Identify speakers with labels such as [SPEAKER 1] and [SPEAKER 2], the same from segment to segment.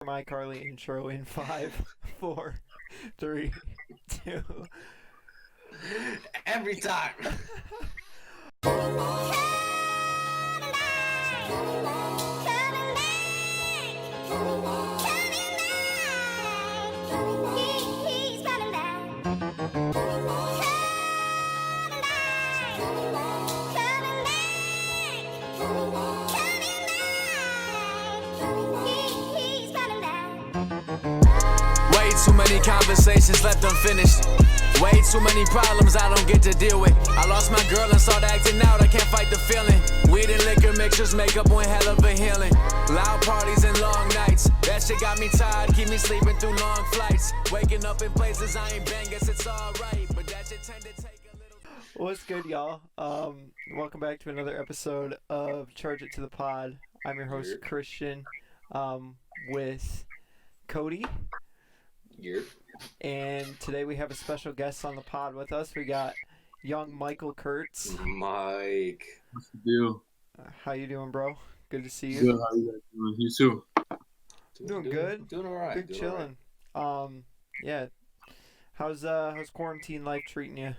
[SPEAKER 1] My Carly intro in five, four, three, two.
[SPEAKER 2] Every time.
[SPEAKER 3] Way too many conversations left unfinished. Way too many problems I don't get to deal with. I lost my girl and started acting out, I can't fight the feeling. Weed and liquor mixtures make up one hell of a healing. Loud parties and long nights, that shit got me tired, keep me sleeping through long flights. Waking up in places I ain't been, guess it's alright, but that shit tend to take a little.
[SPEAKER 1] What's good, y'all? Welcome back to another episode of Charge It to the Pod. I'm your host, Christian, with Cody.
[SPEAKER 2] Yep.
[SPEAKER 1] And today we have a special guest on the pod with us. We got young Michael Kirts.
[SPEAKER 2] Mike.
[SPEAKER 4] What's the deal?
[SPEAKER 1] How you doing, bro? Good to see you.
[SPEAKER 4] Good. How you guys doing? You too.
[SPEAKER 1] Doing good.
[SPEAKER 2] Doing all right.
[SPEAKER 1] Good chilling. Yeah. How's quarantine life treating you?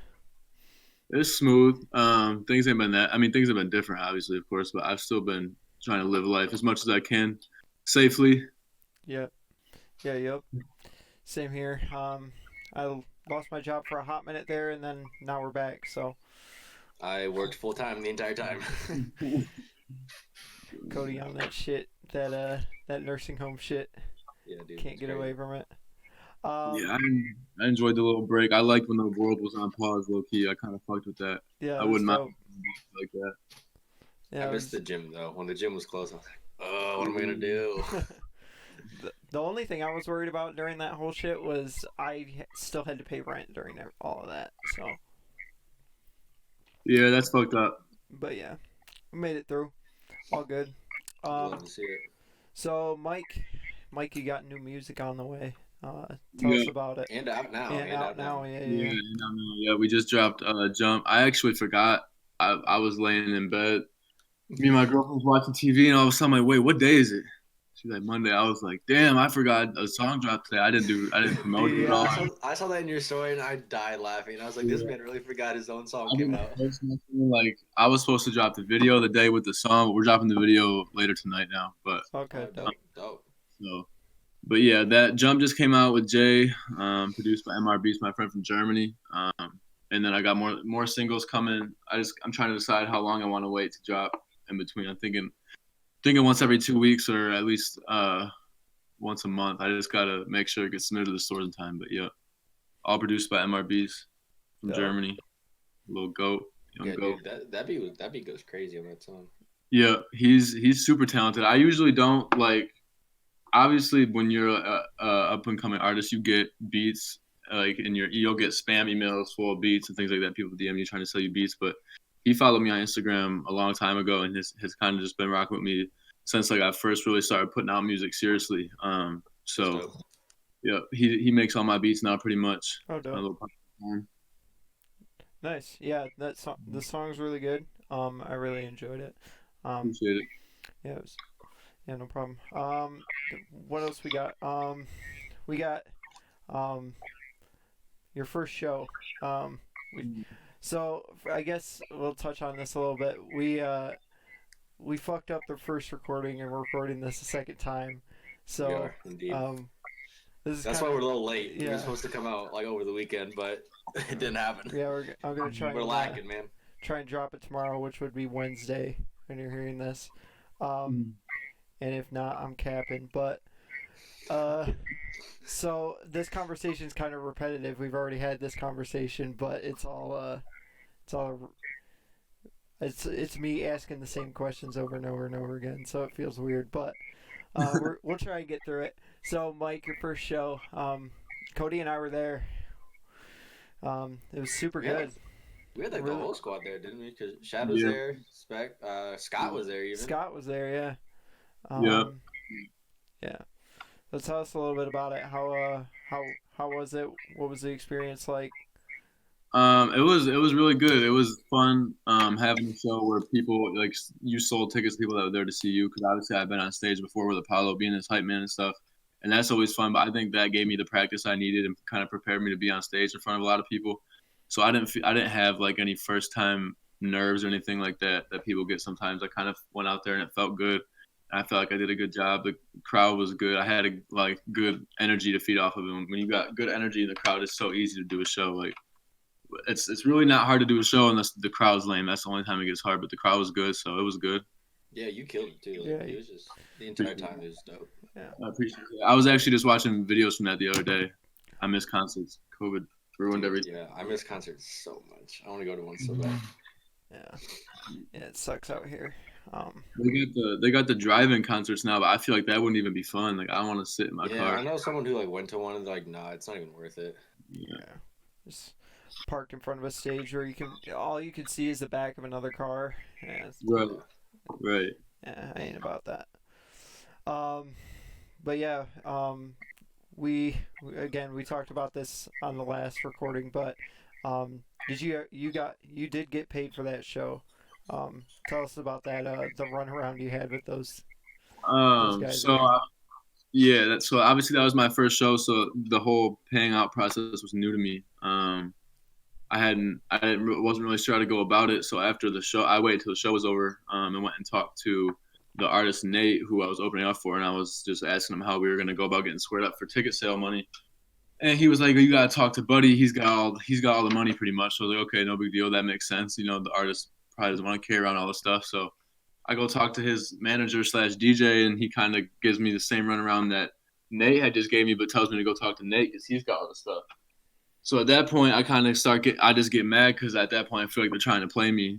[SPEAKER 4] It's smooth. Things ain't been that. I mean, things have been different, obviously, of course, but I've still been trying to live life as much as I can, safely.
[SPEAKER 1] Yep. Yep. Same here. I lost my job for a hot minute there, and then now we're back. So
[SPEAKER 2] I worked full time the entire time.
[SPEAKER 1] Cody on that shit, that nursing home shit.
[SPEAKER 2] Yeah, dude.
[SPEAKER 1] Can't get away from it.
[SPEAKER 4] Yeah, I enjoyed the little break. I liked when the world was on pause, low key. I kind of fucked with that.
[SPEAKER 1] Yeah,
[SPEAKER 4] I wouldn't mind like that.
[SPEAKER 1] Yeah,
[SPEAKER 2] I missed the gym though. When the gym was closed, I was like, "Oh, what am I gonna do?"
[SPEAKER 1] The only thing I was worried about during that whole shit was I still had to pay rent during all of that. So,
[SPEAKER 4] Yeah, that's fucked up.
[SPEAKER 1] but yeah, we made it through. All good.
[SPEAKER 2] Love to see it.
[SPEAKER 1] So Mike, you got new music on the way. Tell us about it.
[SPEAKER 2] And out now.
[SPEAKER 1] And out now. Yeah.
[SPEAKER 4] Yeah, we just dropped Jump. I actually forgot. I was laying in bed. Me and my girlfriend was watching TV, and all of a sudden, I'm like, wait, what day is it? She's like, Monday. I was like, damn, I forgot a song dropped today. I didn't promote it at all.
[SPEAKER 2] I saw that in your story and I died laughing. I was like, this man really forgot his own song came out.
[SPEAKER 4] Like, I was supposed to drop the video the day with the song, but we're dropping the video later tonight now. But
[SPEAKER 1] Okay.
[SPEAKER 2] Dope.
[SPEAKER 4] so, but yeah, that Jump just came out with Jay, produced by MR my friend from Germany. And then I got more singles coming. I'm trying to decide how long I want to wait to drop in between. I'm thinking once every 2 weeks or at least once a month. I just gotta make sure it gets submitted to the stores in time. But yeah, all produced by MRBs from Germany. Little goat, young goat.
[SPEAKER 2] Dude, that beat goes crazy on that song.
[SPEAKER 4] Yeah, he's super talented. I usually don't like. Obviously, when you're a up and coming artist, you get beats like you'll get spam emails full of beats and things like that. People DM you trying to sell you beats, but he followed me on Instagram a long time ago and has kind of just been rocking with me since like I first really started putting out music seriously. So yeah, he makes all my beats now pretty much.
[SPEAKER 1] Oh, dope. Nice. Yeah, the song's really good. I really enjoyed it.
[SPEAKER 4] Appreciate it.
[SPEAKER 1] Yeah, no problem. What else we got? We got your first show. So I guess we'll touch on this a little bit. We fucked up the first recording and we're recording this a second time. So
[SPEAKER 2] indeed.
[SPEAKER 1] That's
[SPEAKER 2] why we're a little late.
[SPEAKER 1] Yeah.
[SPEAKER 2] We were supposed to come out like over the weekend, but it didn't happen.
[SPEAKER 1] Yeah, I'm gonna try.
[SPEAKER 2] We're lacking, man.
[SPEAKER 1] Try and drop it tomorrow, which would be Wednesday when you're hearing this. And if not, I'm capping. But so this conversation is kind of repetitive. We've already had this conversation, but it's me asking the same questions over and over and over again, so it feels weird. But we'll try and get through it. So, Mike, your first show. Cody and I were there. It was super good.
[SPEAKER 2] We had the whole squad there, didn't we? Because Shad was there, Scott was there even.
[SPEAKER 1] Scott was there, yeah. Yeah. So tell us a little bit about it. How was it? What was the experience like?
[SPEAKER 4] It was really good. It was fun having a show where people like you sold tickets to people that were there to see you, because obviously I've been on stage before with Apollo being his hype man and stuff. and that's always fun. But I think that gave me the practice I needed and kind of prepared me to be on stage in front of a lot of people. So I didn't have like any first time nerves or anything like that people get sometimes. I kind of went out there and it felt good. I felt like I did a good job. The crowd was good. I had good energy to feed off of. And when you got good energy in the crowd, it's so easy to do a show. Like it's really not hard to do a show unless the crowd's lame. That's the only time it gets hard. But the crowd was good, so it was good.
[SPEAKER 2] Yeah, you killed it too. Like, it was just the entire time. It was dope.
[SPEAKER 1] Yeah,
[SPEAKER 4] I appreciate it. I was actually just watching videos from that the other day. I miss concerts. COVID ruined everything.
[SPEAKER 2] Yeah, I miss concerts so much. I want to go to one so bad.
[SPEAKER 1] Yeah, it sucks out here.
[SPEAKER 4] They got the drive-in concerts now, but I feel like that wouldn't even be fun. Like I want to sit in my car.
[SPEAKER 2] I know someone who like went to one and like, nah, it's not even worth it.
[SPEAKER 1] Yeah, just parked in front of a stage where all you can see is the back of another car. Yeah,
[SPEAKER 4] Right.
[SPEAKER 1] Yeah, I ain't about that. But yeah, we talked about this on the last recording, but you did get paid for that show? Tell us about that. The runaround you had with those guys.
[SPEAKER 4] So so obviously that was my first show, so the whole paying out process was new to me. Wasn't really sure how to go about it. So after the show, I waited till the show was over, and went and talked to the artist Nate, who I was opening up for, and I was just asking him how we were gonna go about getting squared up for ticket sale money. And he was like, "You gotta talk to Buddy. He's got all the money pretty much." So I was like, "Okay, no big deal. That makes sense. You know, the artist probably doesn't want to carry around all the stuff." So I go talk to his manager / DJ, and he kind of gives me the same runaround that Nate had just gave me, but tells me to go talk to Nate because he's got all the stuff. So at that point, I kind of I just get mad because at that point I feel like they're trying to play me.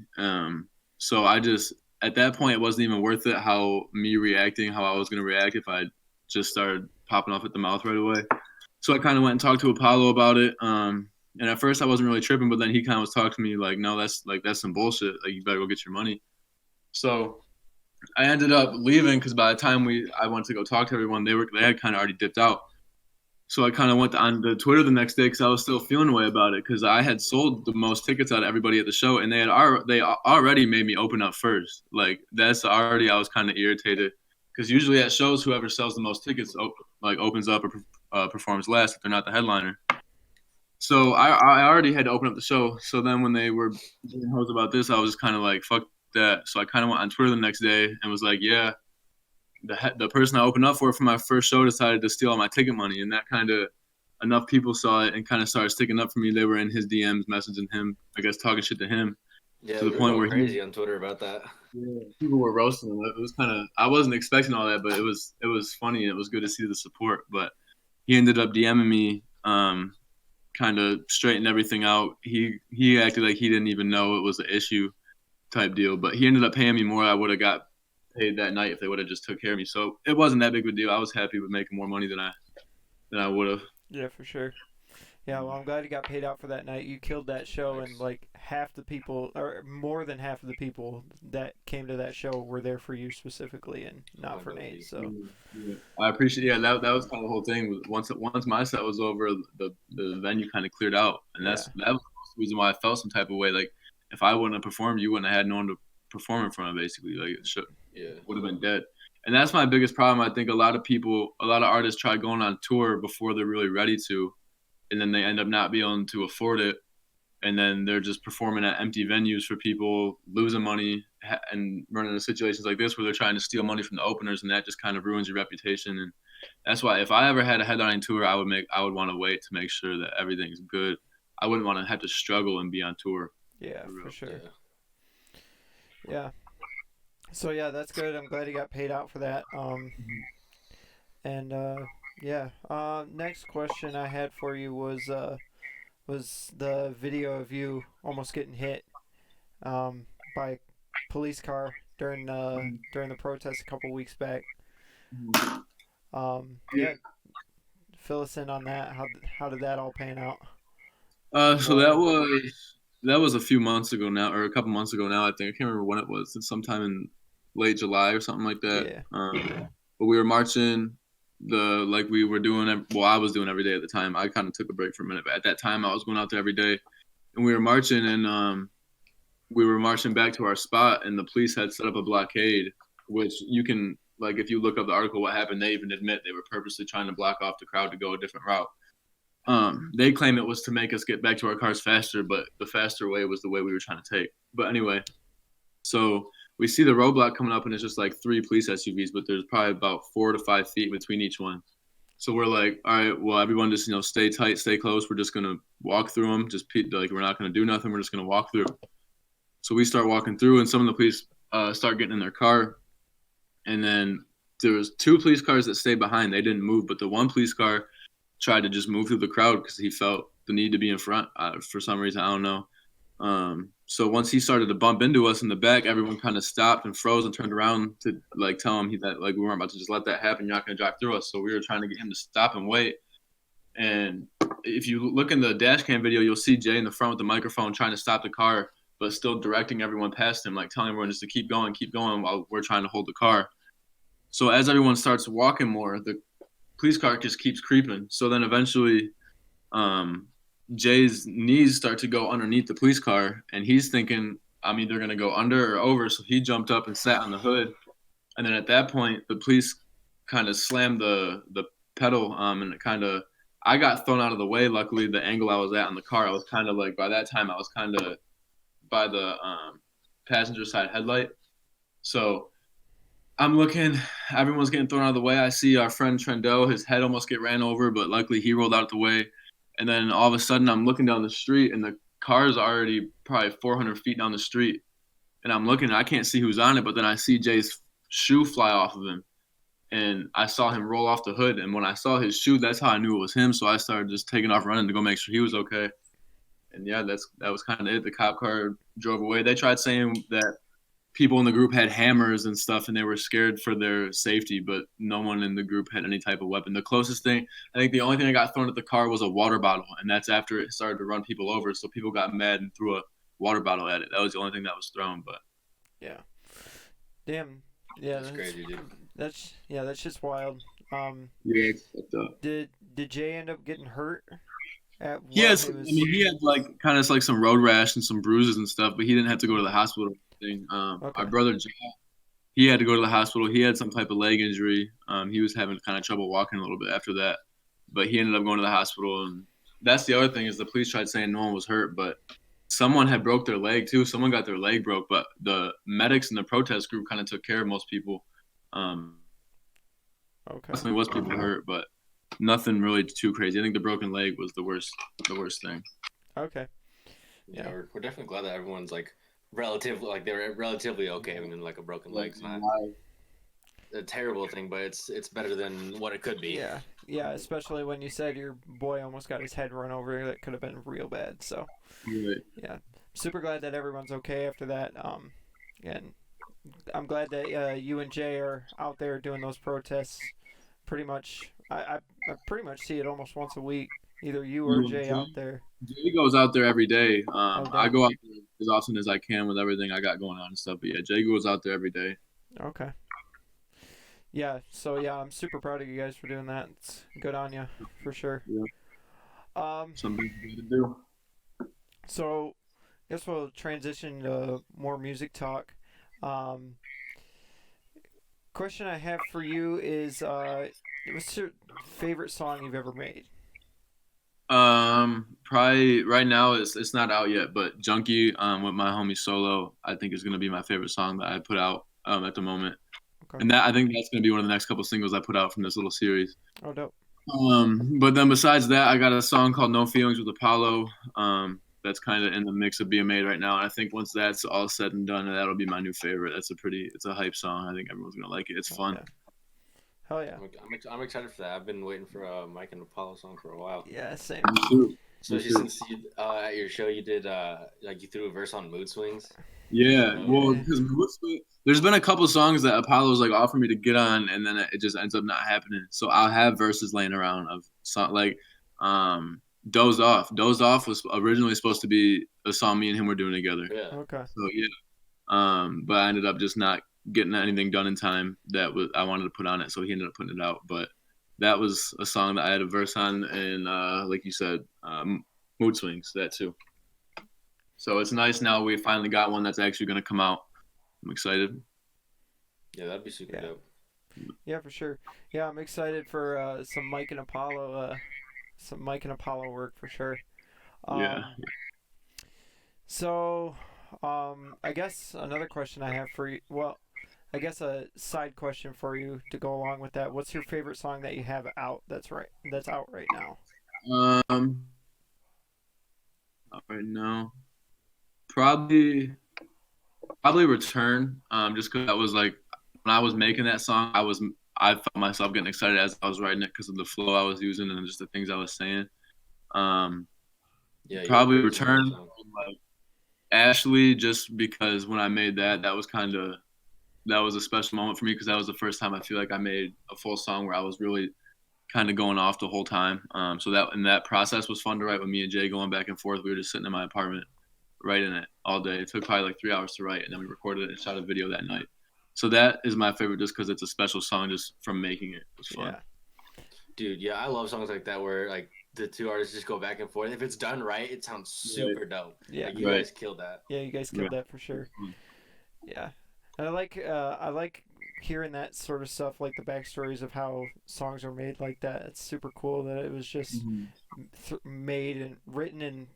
[SPEAKER 4] So at that point it wasn't even worth it how I was gonna react if I just started popping off at the mouth right away. So I kind of went and talked to Apollo about it. And at first I wasn't really tripping, but then he kind of was talking to me like, "No, that's some bullshit. Like you better go get your money." So I ended up leaving because by the time I went to go talk to everyone, they had kind of already dipped out. So I kind of went on to Twitter the next day because I was still feeling a way about it because I had sold the most tickets out of everybody at the show, and they already made me open up first. Like that's already I was kind of irritated because usually at shows whoever sells the most tickets opens up or performs last if they're not the headliner. So I already had to open up the show. So then when they were being hoes about this, I was just kind of like fuck that. So I kind of went on Twitter the next day and was like, yeah. The person I opened up for my first show decided to steal all my ticket money, and that kind of enough people saw it and kind of started sticking up for me. They were in his DMs, messaging him, I guess, talking shit to him.
[SPEAKER 2] Yeah, to the point where crazy on Twitter about that.
[SPEAKER 4] Yeah, people were roasting him. It was kind of I wasn't expecting all that, but it was funny and it was good to see the support. But he ended up DMing me, kind of straightened everything out. He acted like he didn't even know it was an issue, type deal. But he ended up paying me more. I would have got paid that night if they would have just took care of me. So it wasn't that big of a deal. I was happy with making more money than I would have.
[SPEAKER 1] Yeah, for sure. Yeah, well, I'm glad you got paid out for that night. You killed that show, and like half the people, or more than half of the people that came to that show were there for you specifically, and not for Nate. So
[SPEAKER 4] yeah. I appreciate. Yeah, that was kind of the whole thing. Once my set was over, the venue kind of cleared out, and that was the reason why I felt some type of way. Like if I wouldn't have performed, you wouldn't have had no one to perform in front of. Basically, like it would have been dead. And that's my biggest problem. I think a lot of artists try going on tour before they're really ready to, and then they end up not being able to afford it, and then they're just performing at empty venues for people, losing money, and running into situations like this where they're trying to steal money from the openers, and that just kind of ruins your reputation. And that's why if I ever had a headlining tour, I would want to wait to make sure that everything's good. I wouldn't want to have to struggle and be on tour.
[SPEAKER 1] Yeah, for sure. Yeah. So yeah, that's good. I'm glad he got paid out for that. Next question I had for you was the video of you almost getting hit by a police car during the protest a couple weeks back. Fill us in on that. How did that all pan out?
[SPEAKER 4] So that was a few months ago now, or a couple months ago now. I think I can't remember when it was. It's sometime in late July or something like that. Yeah. But we were marching I was doing every day at the time. I kind of took a break for a minute, but at that time I was going out there every day, and we were marching, and we were marching back to our spot, and the police had set up a blockade, which you can like if you look up the article, what happened, they even admit they were purposely trying to block off the crowd to go a different route. They claim it was to make us get back to our cars faster, but the faster way was the way we were trying to take. But anyway, so we see the roadblock coming up, and it's just like 3 police SUVs, but there's probably about 4 to 5 feet between each one. So we're like, all right, well, everyone just, stay tight, stay close. We're just going to walk through them. We're not going to do nothing. We're just going to walk through. So we start walking through, and some of the police start getting in their car. And then there was 2 police cars that stayed behind. They didn't move, but the one police car tried to just move through the crowd because he felt the need to be in front for some reason. I don't know. So once he started to bump into us in the back, everyone kind of stopped and froze and turned around to like tell him that like we weren't about to just let that happen. You're not going to drive through us. So we were trying to get him to stop and wait. And if you look in the dash cam video, you'll see Jay in the front with the microphone trying to stop the car, but still directing everyone past him, like telling everyone just to keep going while we're trying to hold the car. So as everyone starts walking more, the police car just keeps creeping. So then eventually Jay's knees start to go underneath the police car, and he's thinking, I'm either going to go under or over. So he jumped up and sat on the hood. And then at that point, the police kind of slammed the pedal, and I got thrown out of the way. Luckily, the angle I was at on the car, I was kind of like, by that time, I was kind of by the passenger side headlight. So I'm looking, everyone's getting thrown out of the way. I see our friend Trendo, his head almost get ran over, but luckily he rolled out of the way. And then all of a sudden I'm looking down the street, and the car's already probably 400 feet down the street. And I'm looking, and I can't see who's on it, but then I see Jay's shoe fly off of him. And I saw him roll off the hood. And when I saw his shoe, that's how I knew it was him. So I started just taking off running to go make sure he was okay. And yeah, that was kind of it. The cop car drove away. They tried saying that people in the group had hammers and stuff, and they were scared for their safety, but no one in the group had any type of weapon. The closest thing, I think the only thing that got thrown at the car was a water bottle, and that's after it started to run people over. So people got mad and threw a water bottle at it. That was the only thing that was thrown. But
[SPEAKER 1] yeah, damn, yeah,
[SPEAKER 2] that's crazy, dude.
[SPEAKER 1] That's just wild.
[SPEAKER 4] Yeah, it's fucked up.
[SPEAKER 1] Did Jay end up getting hurt?
[SPEAKER 4] Yes, he had like kind of like some road rash and some bruises and stuff, but he didn't have to go to the hospital. Okay. Our brother, he had to go to the hospital. He had some type of leg injury. He was having kind of trouble walking a little bit after that, but he ended up going to the hospital. And that's the other thing is the police tried saying no one was hurt, but someone had broke their leg too. Someone got their leg broke, but the medics and the protest group kind of took care of most people. Definitely was people hurt, but nothing really too crazy. I think the broken leg was the worst thing.
[SPEAKER 1] Okay.
[SPEAKER 2] Yeah, we're definitely glad that everyone's like they're relatively okay. I mean, like a broken leg's not a terrible thing, but it's better than what it could be.
[SPEAKER 1] Yeah, especially when you said your boy almost got his head run over. That could have been real bad. So yeah, super glad that everyone's okay after that. And I'm glad that you and Jay are out there doing those protests. Pretty much, I pretty much see it almost once a week. Either you or Jay out there.
[SPEAKER 4] Jay goes out there every day. I go out there as often as I can with everything I got going on and stuff. But yeah, Jay goes out there every day.
[SPEAKER 1] Okay. Yeah. So yeah, I'm super proud of you guys for doing that. It's good on you, for sure.
[SPEAKER 4] Yeah. Something good to do.
[SPEAKER 1] So, I guess we'll transition to more music talk. Question I have for you is, what's your favorite song you've ever made?
[SPEAKER 4] Probably right now it's not out yet, but Junkie with my homie Solo, I think is gonna be my favorite song that I put out at the moment. Okay. And I think that's gonna be one of the next couple singles I put out from this little series.
[SPEAKER 1] Oh, dope.
[SPEAKER 4] But then besides that, I got a song called No Feelings with Apollo. That's kind of in the mix of being made right now, and I think once that's all said and done, that'll be my new favorite. It's a hype song. I think everyone's gonna like it. It's fun.
[SPEAKER 1] Yeah. Hell yeah.
[SPEAKER 2] I'm excited for that. I've been waiting for a Mike and Apollo song for a while.
[SPEAKER 1] Yeah, same.
[SPEAKER 2] Especially since you, at your show you did you threw a verse on Mood Swings.
[SPEAKER 4] Yeah, well, because there's been a couple songs that Apollo's like offered me to get on, and then it just ends up not happening. So I'll have verses laying around of song like Doze Off. Doze Off was originally supposed to be a song me and him were doing together.
[SPEAKER 2] Yeah.
[SPEAKER 1] Okay.
[SPEAKER 4] So yeah, but I ended up just not getting anything done in time that I wanted to put on it, so he ended up putting it out. But that was a song that I had a verse on, and like you said, Mood Swings, that too. So it's nice now we finally got one that's actually going to come out. I'm excited.
[SPEAKER 2] Yeah, that'd be super dope.
[SPEAKER 1] Yeah, for sure. Yeah, I'm excited for some Mike and Apollo work for sure.
[SPEAKER 4] Yeah.
[SPEAKER 1] Um, so, I guess another question I have for you. Well, I guess a side question for you to go along with that. What's your favorite song that you have out? That's out right now.
[SPEAKER 4] Um, right now, probably Return. Just because I was like, when I was making that song, I felt myself getting excited as I was writing it because of the flow I was using and just the things I was saying. Um,
[SPEAKER 2] Yeah, you went
[SPEAKER 4] Probably
[SPEAKER 2] crazy on that
[SPEAKER 4] Return.
[SPEAKER 2] song.
[SPEAKER 4] Like Ashley, just because when I made that, that was a special moment for me because that was the first time I feel like I made a full song where I was really kind of going off the whole time. So that process was fun to write with me and Jay going back and forth. We were just sitting in my apartment writing it all day. It took probably like 3 hours to write, and then we recorded it and shot a video that night. So that is my favorite, just because it's a special song, just from making it. It was fun.
[SPEAKER 1] Yeah.
[SPEAKER 2] Dude, yeah, I love songs like that where like the two artists just go back and forth. If it's done right, it sounds super dope.
[SPEAKER 1] Yeah.
[SPEAKER 2] Like you
[SPEAKER 4] Right.
[SPEAKER 2] guys killed that.
[SPEAKER 1] Yeah, you guys killed that for sure. Yeah, and I like hearing that sort of stuff, like the backstories of how songs are made like that. It's super cool that it was just made and written and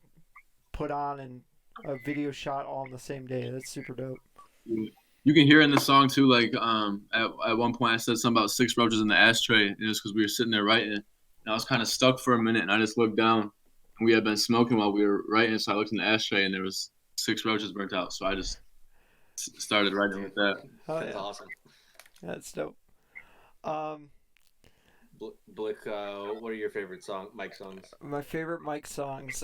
[SPEAKER 1] put on and a video shot all in the same day. That's super dope.
[SPEAKER 4] You can hear in the song too, like at one point I said something about 6 roaches in the ashtray, and it's because we were sitting there writing, and I was kind of stuck for a minute, and I just looked down. We had been smoking while we were writing, so I looked in the ashtray, and there was 6 roaches burnt out. So I just started writing with that.
[SPEAKER 1] Oh,
[SPEAKER 2] That's
[SPEAKER 1] yeah.
[SPEAKER 2] awesome.
[SPEAKER 1] That's dope. Um,
[SPEAKER 2] Blick, what are your favorite Mike songs?
[SPEAKER 1] my favorite Mike songs.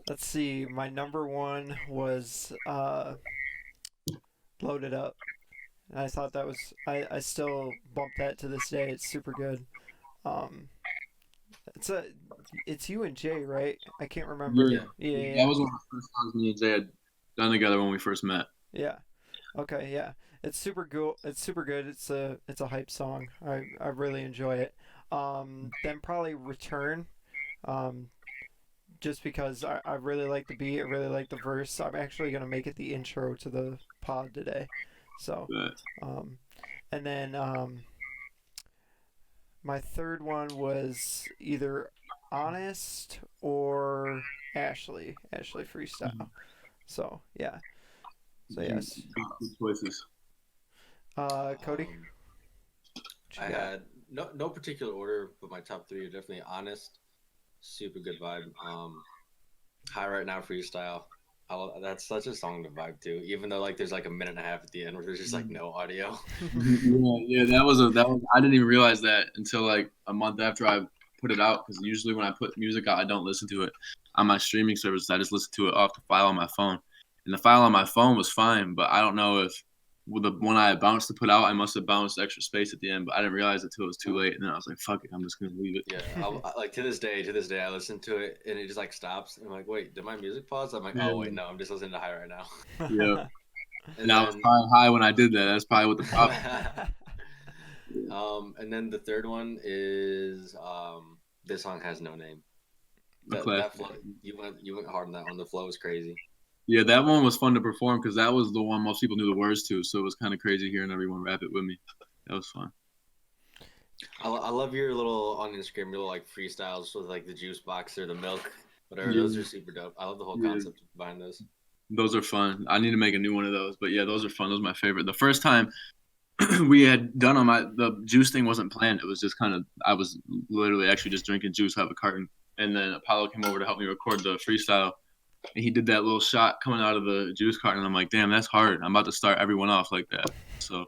[SPEAKER 1] Let's see. My number one was "Loaded Up." And I thought that was I still bump that to this day. It's super good. Um, it's you and Jay, right? I can't remember.
[SPEAKER 4] Yeah.
[SPEAKER 1] Yeah.
[SPEAKER 4] That was one of the first songs me and Jay had done together when we first met.
[SPEAKER 1] Yeah. Okay, yeah. It's super cool. It's super good. It's a hype song. I really enjoy it. Then probably Return. Um, just because I really like the beat, I really like the verse. I'm actually gonna make it the intro to the pod today. So,
[SPEAKER 4] But
[SPEAKER 1] and then my third one was either Honest or Ashley Freestyle. So yeah. So yes.
[SPEAKER 4] good choices.
[SPEAKER 1] Cody.
[SPEAKER 2] I had no particular order, but my top three are definitely Honest, super good vibe. High Right Now Freestyle. That's such a song to vibe to, even though like there's like a minute and a half at the end where there's just like no audio.
[SPEAKER 4] Yeah, that was I didn't even realize that until like a month after I put it out, because usually when I put music out, I don't listen to it on my streaming service. I just listen to it off the file on my phone, and the file on my phone was fine, but I don't know if with the one I bounced to put out, I must have bounced extra space at the end, but I didn't realize it till it was too late, and then I was like, "Fuck it, I'm just gonna leave it."
[SPEAKER 2] Yeah, like to this day, I listen to it and it just like stops. And I'm like, wait, did my music pause? I'm like,
[SPEAKER 4] Yeah.
[SPEAKER 2] oh wait, no, I'm just listening to High right now.
[SPEAKER 4] Yeah.
[SPEAKER 2] And
[SPEAKER 4] I was probably high when I did that. That's probably what the problem.
[SPEAKER 2] And then the third one is this song has no name. That flow, you went hard on that one. The flow was crazy.
[SPEAKER 4] Yeah, that one was fun to perform because that was the one most people knew the words to, so it was kind of crazy hearing everyone rap it with me. That was fun.
[SPEAKER 2] I love your little on Instagram, your little like freestyles with like the juice box or the milk, whatever. Those are super dope. I love the whole concept behind those.
[SPEAKER 4] Those are fun. I need to make a new one of those, but yeah, those are fun. Those are my favorite. The first time we had done them, the juice thing wasn't planned. It was just kind of I was literally actually just drinking juice out of a carton, and then Apollo came over to help me record the freestyle. And he did that little shot coming out of the juice carton. And I'm like, damn, that's hard. I'm about to start everyone off like that. So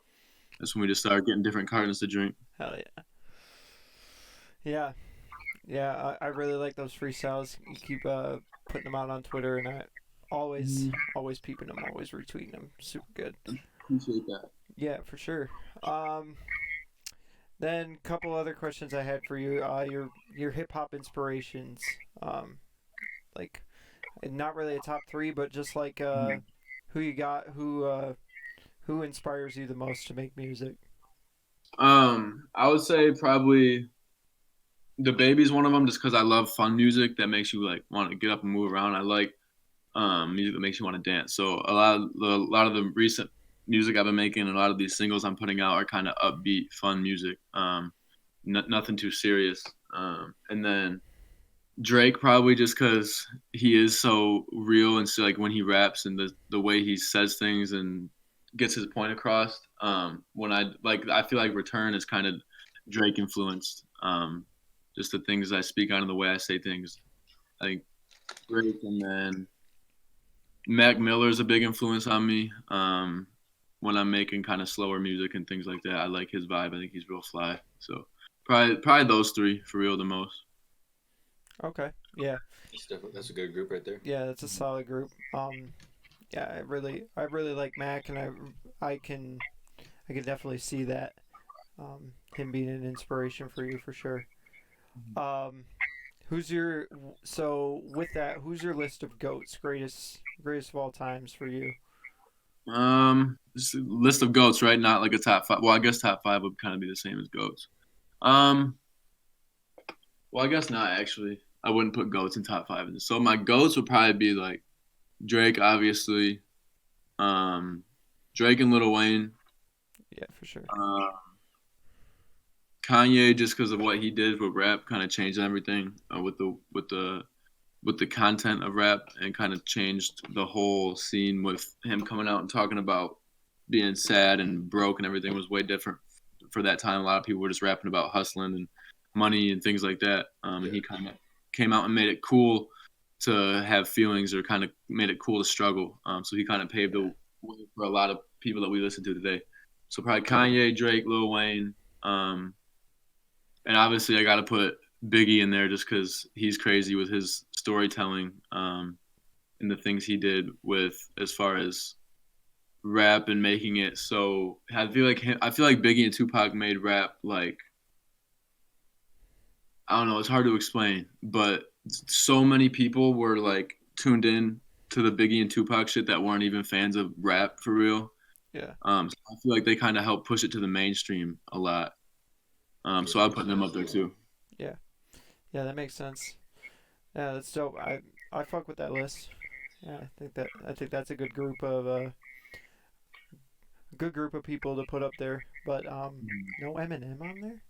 [SPEAKER 4] that's when we just started getting different cartons to drink.
[SPEAKER 1] Hell yeah. Yeah. Yeah, I really like those freestyles. You keep putting them out on Twitter, and I always peeping them, always retweeting them. Super good.
[SPEAKER 4] Appreciate that.
[SPEAKER 1] Yeah, for sure. Then a couple other questions I had for you. Your hip hop inspirations. Like, not really a top three, but just like who you got, who inspires you the most to make music.
[SPEAKER 4] I would say probably The Baby's one of them, just because I love fun music that makes you like want to get up and move around. I like music that makes you want to dance. So a lot of the recent music I've been making, and a lot of these singles I'm putting out are kind of upbeat, fun music. Nothing too serious. And then Drake probably just because he is so real and so like when he raps and the way he says things and gets his point across. When I feel like Return is kind of Drake influenced. Just the things I speak on and the way I say things. I think Drake, and then Mac Miller is a big influence on me. When I'm making kind of slower music and things like that, I like his vibe. I think he's real fly. So probably those three for real the most.
[SPEAKER 1] Okay. Yeah.
[SPEAKER 2] That's a good group right there.
[SPEAKER 1] Yeah, that's a solid group. Yeah, I really like Mac, and I can definitely see that. Him being an inspiration for you for sure. Who's your with that? Who's your list of goats, greatest of all times for you?
[SPEAKER 4] Just a list of goats, right? Not like a top five. Well, I guess top five would kind of be the same as goats. Well, I guess not actually. I wouldn't put goats in top five. So my goats would probably be like Drake, obviously. Drake and Lil Wayne.
[SPEAKER 1] Yeah, for sure.
[SPEAKER 4] Kanye, just because of what he did with rap, kind of changed everything with the content of rap, and kind of changed the whole scene with him coming out and talking about being sad and broke and everything was way different for that time. A lot of people were just rapping about hustling and money and things like that. And he kind of came out and made it cool to have feelings, or kind of made it cool to struggle. So he kind of paved the way for a lot of people that we listen to today. So probably Kanye, Drake, Lil Wayne, and obviously I got to put Biggie in there just because he's crazy with his storytelling and the things he did with as far as rap and making it. So I feel like Biggie and Tupac made rap like, I don't know, it's hard to explain, but so many people were like tuned in to the Biggie and Tupac shit that weren't even fans of rap for real.
[SPEAKER 1] Yeah.
[SPEAKER 4] So I feel like they kind of helped push it to the mainstream a lot. So I'll put them up there too.
[SPEAKER 1] Yeah. Yeah, that makes sense. Yeah, that's dope. I fuck with that list. Yeah, I think that's a good group of people to put up there. But no Eminem on there.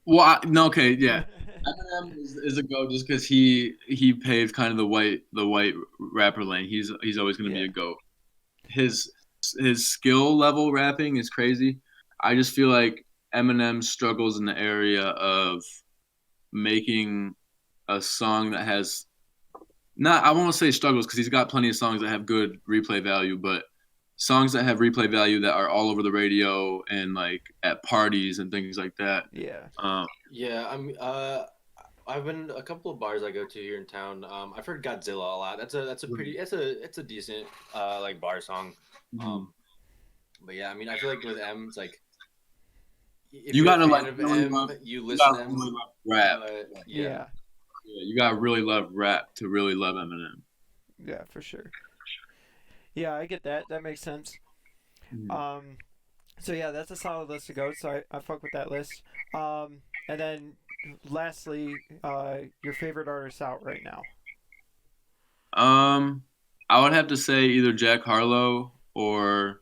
[SPEAKER 4] Well, no, okay, yeah. Eminem is a go just because he paved kind of the white rapper lane. He's always going to be a goat. His skill level rapping is crazy. I just feel like Eminem struggles in the area of making a song that has I won't say struggles because he's got plenty of songs that have good replay value, but songs that have replay value that are all over the radio and like at parties and things like that.
[SPEAKER 1] Yeah.
[SPEAKER 2] I've been a couple of bars I go to here in town. I've heard Godzilla a lot. That's a pretty it's a decent like bar song. But yeah, I mean, I feel like with M, it's like if
[SPEAKER 4] you gotta
[SPEAKER 2] a fan
[SPEAKER 4] like
[SPEAKER 2] of
[SPEAKER 4] really
[SPEAKER 2] M,
[SPEAKER 4] love,
[SPEAKER 2] you listen to M.
[SPEAKER 4] really love rap.
[SPEAKER 1] Yeah.
[SPEAKER 4] You gotta really love rap to really love Eminem.
[SPEAKER 1] Yeah, for sure. Yeah, I get that. That makes sense. So yeah, that's a solid list to go. So I fuck with that list. And then lastly, your favorite artist out right now?
[SPEAKER 4] I would have to say either Jack Harlow or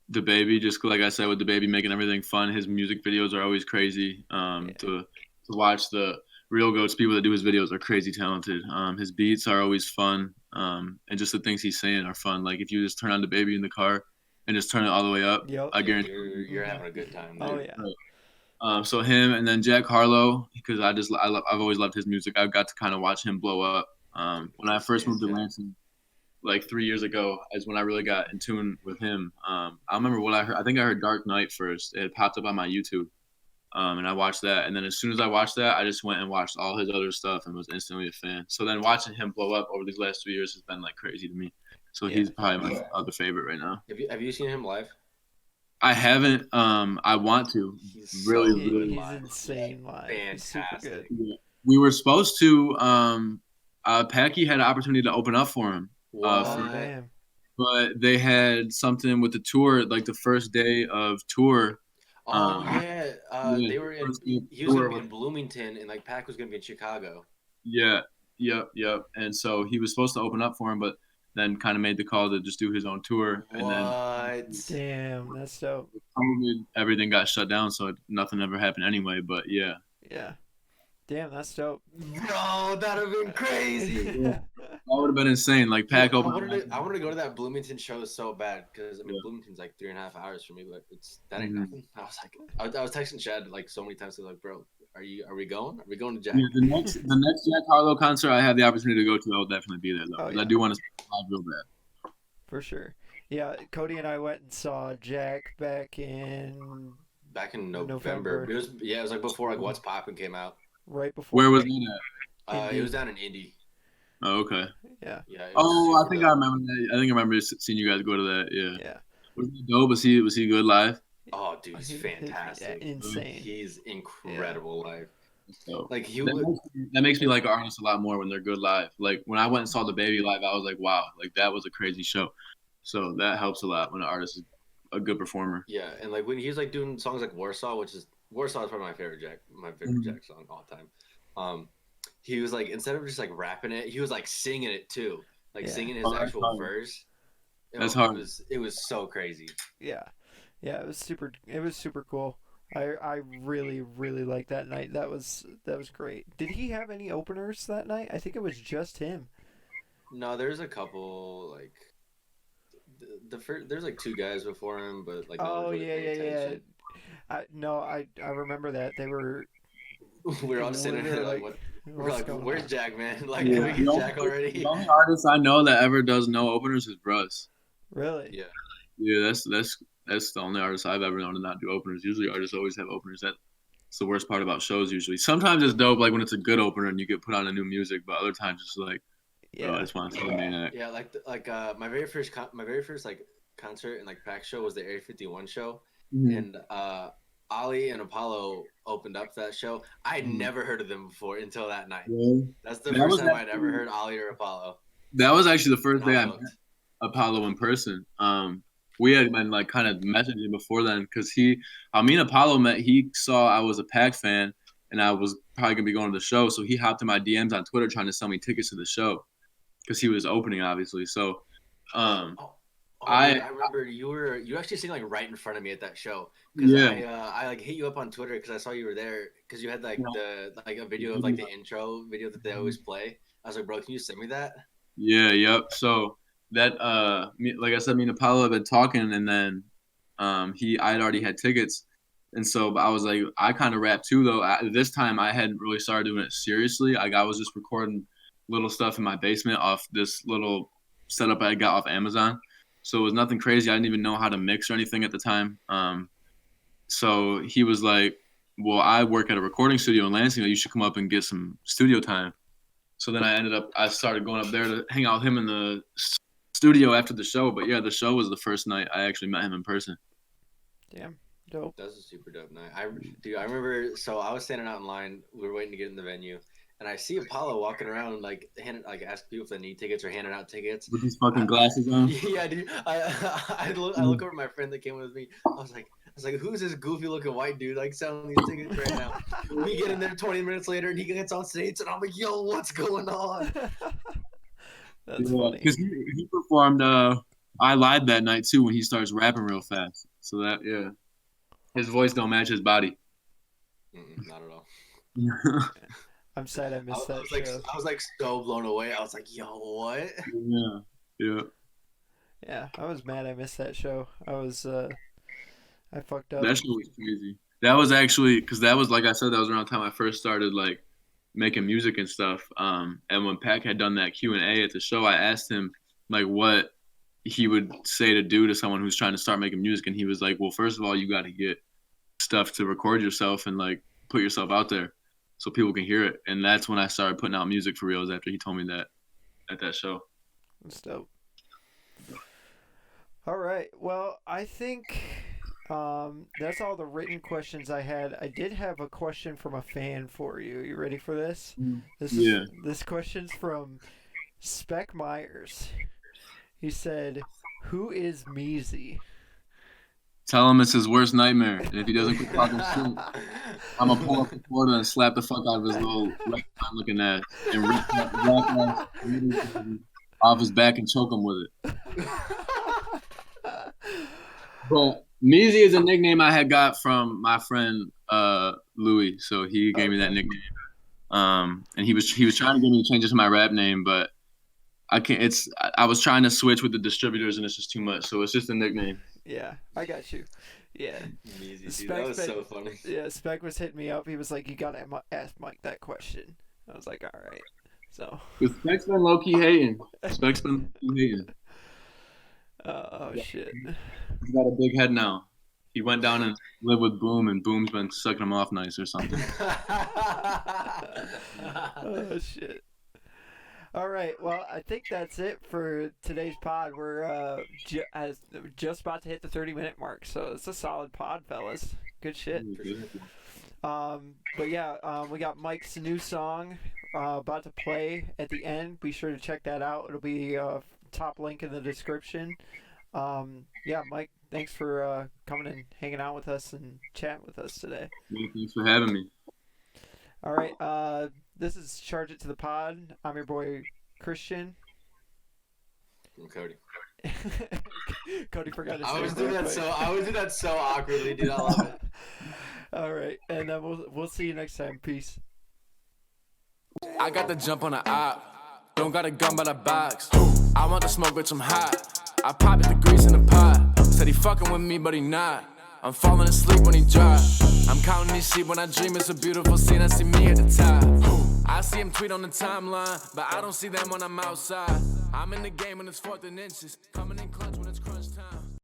[SPEAKER 4] the Baby. Just like I said, with the Baby making everything fun, his music videos are always crazy. To watch the real goats, people that do his videos are crazy talented. His beats are always fun. And just the things he's saying are fun. Like if you just turn on the Baby in the car and just turn it all the way up, I guarantee
[SPEAKER 2] you're having a good time. There.
[SPEAKER 1] Oh yeah.
[SPEAKER 4] Right. So him, and then Jack Harlow, because I've always loved his music. I've got to kind of watch him blow up. When I first moved to Lansing, like 3 years ago, is when I really got in tune with him. I remember what I heard. I think I heard Dark Knight first. It popped up on my YouTube, and I watched that. And then as soon as I watched that, I just went and watched all his other stuff and was instantly a fan. So then watching him blow up over these last 2 years has been like crazy to me. So he's probably my other favorite right now.
[SPEAKER 2] Have you seen him live?
[SPEAKER 4] I haven't. I want to.
[SPEAKER 2] He's
[SPEAKER 1] really he's insane live.
[SPEAKER 2] Fantastic.
[SPEAKER 1] He's super good.
[SPEAKER 4] We were supposed to. Packy had an opportunity to open up for him.
[SPEAKER 1] Damn.
[SPEAKER 4] But they had something with the tour, like the first day of tour.
[SPEAKER 2] They were in. He was gonna be in Bloomington, and like Pac was gonna be in Chicago.
[SPEAKER 4] Yeah, yep. And so he was supposed to open up for him, but then kind of made the call to just do his own tour. And then
[SPEAKER 1] Damn, that's dope.
[SPEAKER 4] COVID, everything got shut down, so nothing ever happened anyway. But yeah.
[SPEAKER 1] Damn, that's dope.
[SPEAKER 2] Bro, that'd have been crazy.
[SPEAKER 4] That would have been insane. Like pack open.
[SPEAKER 2] I wanted to go to that Bloomington show so bad because Bloomington's like 3.5 hours for me, but that ain't nothing. I was like, I was texting Chad like so many times. I was like, bro, are we going? Are we going to Jack?
[SPEAKER 4] Yeah, the next Jack Harlow concert I have the opportunity to go to, I'll definitely be there though. I do want to see live real bad.
[SPEAKER 1] For sure. Yeah, Cody and I went and saw Jack back in
[SPEAKER 2] November. It was like before like What's Poppin' came out.
[SPEAKER 1] Right before.
[SPEAKER 4] Where was he at?
[SPEAKER 2] It was down in Indy.
[SPEAKER 4] Oh, okay.
[SPEAKER 1] Yeah.
[SPEAKER 4] I think I remember that. I think I remember seeing you guys go to that. Yeah. Was he dope? Was he good live?
[SPEAKER 2] Oh, dude, he's fantastic.
[SPEAKER 1] Insane.
[SPEAKER 2] He's incredible live.
[SPEAKER 4] So,
[SPEAKER 2] like
[SPEAKER 4] that makes me like artists a lot more when they're good live. Like when I went and saw the Baby live, I was like, wow, like that was a crazy show. So that helps a lot when an artist is a good performer.
[SPEAKER 2] Yeah, and like when he's like doing songs like Warsaw is probably my favorite Jack song all time. He was like, instead of just like rapping it, he was like singing it too, like singing his actual verse.
[SPEAKER 4] That's hard.
[SPEAKER 2] It was so crazy.
[SPEAKER 1] Yeah, it was super cool. I really liked that night. That was great. Did he have any openers that night? I think it was just him.
[SPEAKER 2] No, there's a couple like there's like 2 guys before him, but like
[SPEAKER 1] yeah. I remember that they were.
[SPEAKER 2] We were all sitting there like, what? We're like, where's
[SPEAKER 1] on?
[SPEAKER 2] Jack, man? Like, can we get Jack already?
[SPEAKER 4] The only artist I know that ever does no openers is Bruss.
[SPEAKER 1] Really?
[SPEAKER 2] Yeah.
[SPEAKER 4] Yeah, that's the only artist I've ever known to not do openers. Usually artists always have openers. That's the worst part about shows usually. Sometimes it's dope, like when it's a good opener and you get put on a new music, but other times it's like, I just want to see the main act.
[SPEAKER 2] Yeah, my very first like concert and like pack show was the Area 51 show, and Ali and Apollo opened up that show. I had never heard of them before until that night. Yeah. That's the first time I'd ever heard Ali or Apollo.
[SPEAKER 4] That was actually the first day I met Apollo in person. We had been like kind of messaging before then because me and Apollo met. He saw I was a Pac fan and I was probably gonna be going to the show, so he hopped in my DMs on Twitter trying to sell me tickets to the show because he was opening, obviously. So, I
[SPEAKER 2] remember you actually sitting like right in front of me at that show. I like hit you up on Twitter because I saw you were there because you had like a video of like the intro video that they always play. I was like, bro, can you send me that?
[SPEAKER 4] Yeah, yep. So that like I said, me and Apollo have been talking, and then I'd already had tickets, and so I was like, I kind of rap too though. This time I hadn't really started doing it seriously. Like I was just recording little stuff in my basement off this little setup I got off Amazon. So it was nothing crazy. I didn't even know how to mix or anything at the time. So he was like, well, I work at a recording studio in Lansing. You should come up and get some studio time. So then I started going up there to hang out with him in the studio after the show. But yeah, the show was the first night I actually met him in person.
[SPEAKER 1] Damn, dope.
[SPEAKER 2] That was a super dope night. I remember, so I was standing out in line. We were waiting to get in the venue. And I see Apollo walking around, like asking people if they need tickets or handing out tickets
[SPEAKER 4] with these fucking glasses on.
[SPEAKER 2] Yeah, dude. I look over at my friend that came with me. I was like, who's this goofy looking white dude like selling these tickets right now? We get in there 20 minutes later, and he gets on stage, and I'm like, yo, what's going on?
[SPEAKER 1] That's funny.
[SPEAKER 4] Because he performed I Lied that night too when he starts rapping real fast. So that his voice don't match his body.
[SPEAKER 2] Not at all.
[SPEAKER 1] I'm sad I missed that show.
[SPEAKER 2] I was like so blown away. I was like, yo, what?
[SPEAKER 4] Yeah.
[SPEAKER 1] Yeah, I was mad I missed that show. I fucked up.
[SPEAKER 4] That show was crazy. That was actually, because that was, like I said, that was around the time I first started, like, making music and stuff. And when Pac had done that Q&A at the show, I asked him, like, what he would say to do to someone who's trying to start making music. And he was like, well, first of all, you got to get stuff to record yourself and, like, put yourself out there so people can hear it. And that's when I started putting out music for real, after he told me that at that show.
[SPEAKER 1] That's dope. All right. Well, I think that's all the written questions I had. I did have a question from a fan for you. You ready for this? This question's from Spec Myers. He said, "Who is Measy?"
[SPEAKER 4] Tell him it's his worst nightmare, and if he doesn't quit talking shit, I'm gonna pull up the Florida and slap the fuck out of his little looking ass and rip off his back and choke him with it. But Measy is a nickname I had got from my friend Louis, so he gave me that nickname. And he was trying to get me to change it to my rap name, but I can't. I was trying to switch with the distributors, and it's just too much. So it's just a nickname.
[SPEAKER 1] Yeah, I got you. Yeah.
[SPEAKER 2] Easy, dude. That was so funny.
[SPEAKER 1] Yeah, Spec was hitting me up. He was like, "You gotta ask Mike that question." I was like, "All right." So.
[SPEAKER 4] Spec's been low key hating. Spec's been low key hating.
[SPEAKER 1] Shit.
[SPEAKER 4] He's got a big head now. He went down and lived with Boom, and Boom's been sucking him off nice or something.
[SPEAKER 1] Oh shit. All right, well, I think that's it for today's pod. We're just about to hit the 30-minute mark, so it's a solid pod, fellas. Good shit. But yeah, we got Mike's new song about to play at the end. Be sure to check that out. It'll be top link in the description. Yeah, Mike, thanks for coming and hanging out with us and chatting with us today.
[SPEAKER 4] Thanks for having me.
[SPEAKER 1] All right, this is Charge It to the Pod. I'm your boy Christian.
[SPEAKER 2] I'm Cody.
[SPEAKER 1] Cody forgot his
[SPEAKER 2] I
[SPEAKER 1] name.
[SPEAKER 2] was doing that so awkwardly, dude. I love it.
[SPEAKER 1] All right, and then we'll see you next time. Peace.
[SPEAKER 3] I got the jump on the op. Don't got a gun by the box. I want the smoke, bitch, I'm hot. I pop it, the grease in the pot. Said he fucking with me, but he not. I'm falling asleep when he drop. I'm counting these sheep when I dream. It's a beautiful scene. I see me at the top. I see him tweet on the timeline, but I don't see them when I'm outside. I'm in the game when it's 4th and inches. Coming in clutch.